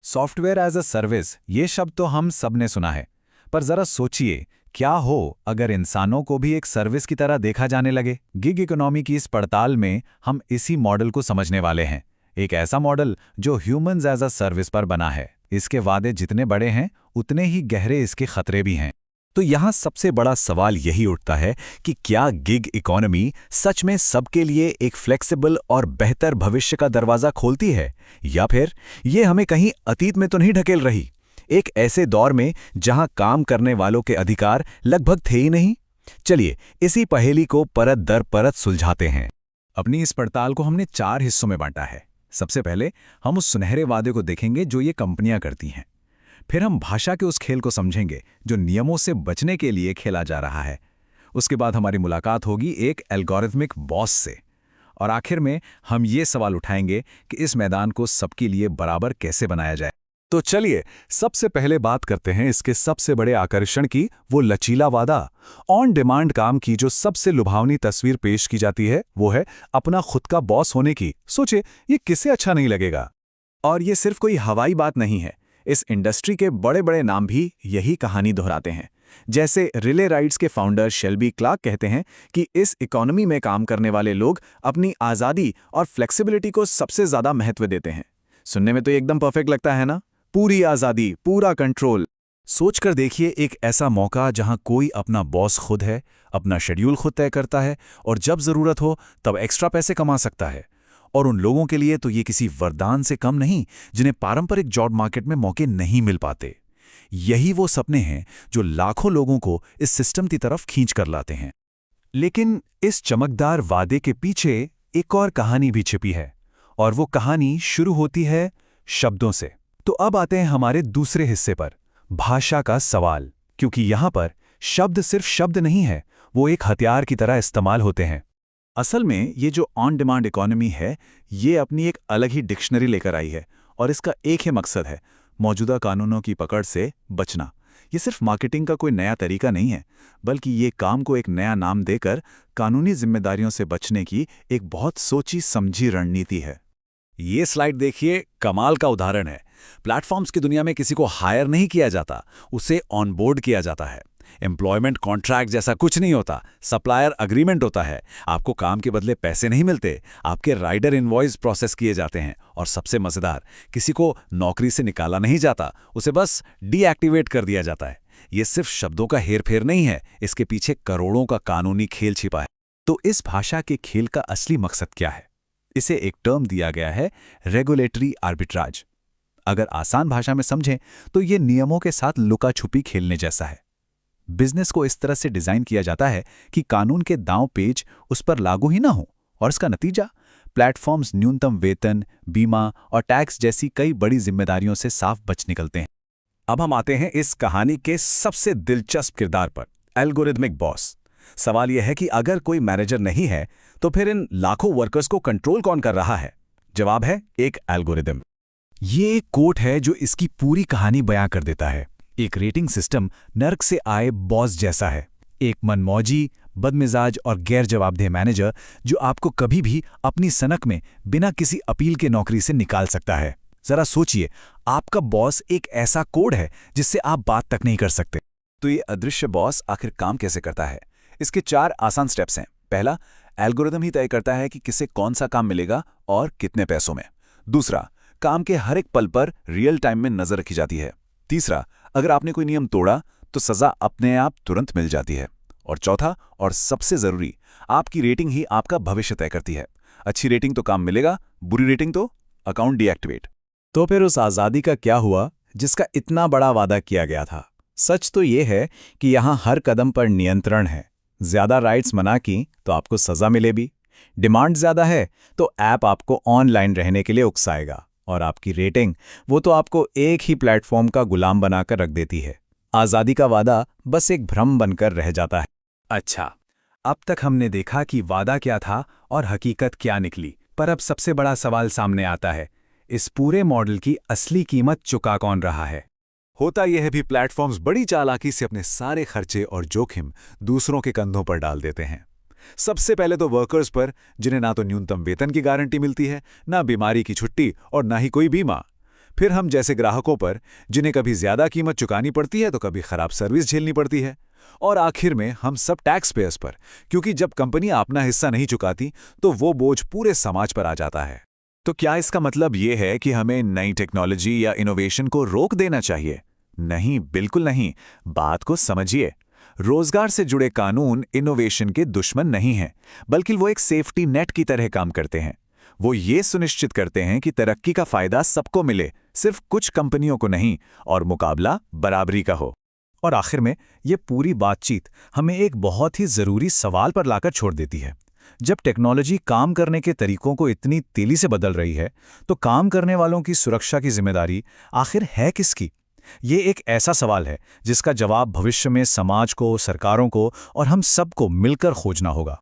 Software as a service, ये शब्द तो हम सब ने सुना है। पर जरा सोचिए, क्या हो अगर इंसानों को भी एक सर्विस की तरह देखा जाने लगे। गिग इकोनॉमी की इस पड़ताल में हम इसी मॉडल को समझने वाले हैं। एक ऐसा मॉडल जो ह्यूमंस एज अ सर्विस पर बना है। इसके वादे जितने बड़े हैं, उतने ही गहरे इसके खतरे भी हैं। तो यहाँ सबसे बड़ा सवाल यही उठता है कि क्या गिग इकोनॉमी सच में सबके लिए एक फ्लेक्सिबल और बेहतर भविष्य का दरवाजा खोलती है, या फिर ये हमें कहीं अतीत में तो नहीं ढकेल रही, एक ऐसे दौर में जहां काम करने वालों के अधिकार लगभग थे ही नहीं। चलिए इसी पहेली को परत दर परत सुलझाते हैं। अपनी इस पड़ताल को हमने 4 हिस्सों में बांटा है। सबसे पहले हम उस सुनहरे वादे को देखेंगे जो ये कंपनियां करती हैं। फिर हम भाषा के उस खेल को समझेंगे जो नियमों से बचने के लिए खेला जा रहा है। उसके बाद हमारी मुलाकात होगी एक एल्गोरिथमिक बॉस से। और आखिर में हम ये सवाल उठाएंगे कि इस मैदान को सबके लिए बराबर कैसे बनाया जाए। तो चलिए सबसे पहले बात करते हैं इसके सबसे बड़े आकर्षण की, वो लचीला वादा। ऑन डिमांड काम की जो सबसे लुभावनी तस्वीर पेश की जाती है वो है अपना खुद का बॉस होने की। सोचे, ये किसे अच्छा नहीं लगेगा। और ये सिर्फ कोई हवाई बात नहीं है। इस इंडस्ट्री के बड़े बड़े नाम भी यही कहानी दोहराते हैं। जैसे रिले राइड्स के फाउंडर शेल्बी क्लार्क कहते हैं कि इस इकोनॉमी में काम करने वाले लोग अपनी आज़ादी और फ्लेक्सिबिलिटी को सबसे ज़्यादा महत्व देते हैं। सुनने में तो एकदम परफेक्ट लगता है ना, पूरी आज़ादी, पूरा कंट्रोल। सोचकर देखिए, एक ऐसा मौका जहां कोई अपना बॉस खुद है, अपना शेड्यूल खुद तय करता है और जब ज़रूरत हो तब एक्स्ट्रा पैसे कमा सकता है। और उन लोगों के लिए तो ये किसी वरदान से कम नहीं जिन्हें पारंपरिक जॉब मार्केट में मौके नहीं मिल पाते। यही वो सपने हैं जो लाखों लोगों को इस सिस्टम की तरफ खींच कर लाते हैं। लेकिन इस चमकदार वादे के पीछे एक और कहानी भी छिपी है, और वो कहानी शुरू होती है शब्दों से। तो अब आते हैं हमारे दूसरे हिस्से पर, भाषा का सवाल। क्योंकि यहां पर शब्द सिर्फ शब्द नहीं है, वो एक हथियार की तरह इस्तेमाल होते हैं। असल में ये जो ऑन डिमांड इकोनॉमी है, ये अपनी एक अलग ही डिक्शनरी लेकर आई है, और इसका एक ही मकसद है, मौजूदा कानूनों की पकड़ से बचना। ये सिर्फ मार्केटिंग का कोई नया तरीका नहीं है, बल्कि ये काम को एक नया नाम देकर कानूनी जिम्मेदारियों से बचने की एक बहुत सोची समझी रणनीति है। ये स्लाइड देखिए, कमाल का उदाहरण है। प्लेटफॉर्म्स की दुनिया में किसी को हायर नहीं किया जाता, उसे ऑनबोर्ड किया जाता है। एम्प्लॉयमेंट कॉन्ट्रैक्ट जैसा कुछ नहीं होता, सप्लायर अग्रीमेंट होता है। आपको काम के बदले पैसे नहीं मिलते, आपके राइडर इनवॉइस प्रोसेस किए जाते हैं। और सबसे मजेदार, किसी को नौकरी से निकाला नहीं जाता, उसे बस डीएक्टिवेट कर दिया जाता है। ये सिर्फ शब्दों का हेरफेर नहीं है, इसके पीछे करोड़ों का कानूनी खेल छिपा है। तो इस भाषा के खेल का असली मकसद क्या है? इसे एक टर्म दिया गया है, रेगुलेटरी आर्बिट्राज। अगर आसान भाषा में समझें तो ये नियमों के साथ लुका छुपी खेलने जैसा है। बिजनेस को इस तरह से डिजाइन किया जाता है कि कानून के दांव पेच उस पर लागू ही ना हो, और इसका नतीजा प्लेटफॉर्म्स न्यूनतम वेतन, बीमा और टैक्स जैसी कई बड़ी जिम्मेदारियों से साफ बच निकलते हैं। अब हम आते हैं इस कहानी के सबसे दिलचस्प किरदार पर, एल्गोरिथमिक बॉस। सवाल यह है कि अगर कोई मैनेजर नहीं है तो फिर इन लाखों वर्कर्स को कंट्रोल कौन कर रहा है? जवाब है, एक एल्गोरिथम। ये एक कोट है जो इसकी पूरी कहानी बयां कर देता है। एक रेटिंग सिस्टम नर्क से आए बॉस जैसा है, एक मनमौजी, बदमिजाज और गैर जवाबदेह मैनेजर जो आपको कभी भी अपनी सनक में बिना किसी अपील के नौकरी से निकाल सकता है। जरा सोचिए, आपका बॉस एक ऐसा कोड है जिससे आप बात तक नहीं कर सकते। तो ये अदृश्य बॉस आखिर काम कैसे करता है? इसके 4 आसान स्टेप्स हैं। पहला, एल्गोरिथम ही तय करता है कि किसे कौन सा काम मिलेगा और कितने पैसों में। दूसरा, काम के हर एक पल पर रियल टाइम में नजर रखी जाती है। तीसरा, अगर आपने कोई नियम तोड़ा तो सजा अपने आप तुरंत मिल जाती है। और चौथा और सबसे जरूरी, आपकी रेटिंग ही आपका भविष्य तय करती है। अच्छी रेटिंग तो काम मिलेगा, बुरी रेटिंग तो अकाउंट डीएक्टिवेट। तो फिर उस आज़ादी का क्या हुआ जिसका इतना बड़ा वादा किया गया था? सच तो ये है कि यहां हर कदम पर नियंत्रण है। ज्यादा राइट्स मना की तो आपको सजा मिले भी, डिमांड ज्यादा है तो ऐप आपको ऑनलाइन रहने के लिए उकसाएगा, और आपकी रेटिंग, वो तो आपको एक ही प्लेटफॉर्म का गुलाम बनाकर रख देती है। आज़ादी का वादा बस एक भ्रम बनकर रह जाता है। अच्छा, अब तक हमने देखा कि वादा क्या था और हकीकत क्या निकली, पर अब सबसे बड़ा सवाल सामने आता है, इस पूरे मॉडल की असली कीमत चुका कौन रहा है? होता यह है भी, प्लेटफॉर्म्स बड़ी चालाकी से अपने सारे खर्चे और जोखिम दूसरों के कंधों पर डाल देते हैं। सबसे पहले तो वर्कर्स पर, जिन्हें ना तो न्यूनतम वेतन की गारंटी मिलती है, ना बीमारी की छुट्टी और ना ही कोई बीमा। फिर हम जैसे ग्राहकों पर, जिन्हें कभी ज्यादा कीमत चुकानी पड़ती है तो कभी खराब सर्विस झेलनी पड़ती है। और आखिर में हम सब टैक्स पेयर्स पर, क्योंकि जब कंपनी अपना हिस्सा नहीं चुकाती तो वो बोझ पूरे समाज पर आ जाता है। तो क्या इसका मतलब ये है कि हमें नई टेक्नोलॉजी या इनोवेशन को रोक देना चाहिए? नहीं, बिल्कुल नहीं। बात को समझिए। रोजगार से जुड़े कानून इनोवेशन के दुश्मन नहीं हैं, बल्कि वो एक सेफ्टी नेट की तरह काम करते हैं। वो ये सुनिश्चित करते हैं कि तरक्की का फायदा सबको मिले, सिर्फ कुछ कंपनियों को नहीं, और मुकाबला बराबरी का हो। और आखिर में ये पूरी बातचीत हमें एक बहुत ही जरूरी सवाल पर लाकर छोड़ देती है। जब टेक्नोलॉजी काम करने के तरीकों को इतनी तेजी से बदल रही है, तो काम करने वालों की सुरक्षा की जिम्मेदारी आखिर है किसकी? ये एक ऐसा सवाल है जिसका जवाब भविष्य में समाज को, सरकारों को और हम सबको मिलकर खोजना होगा।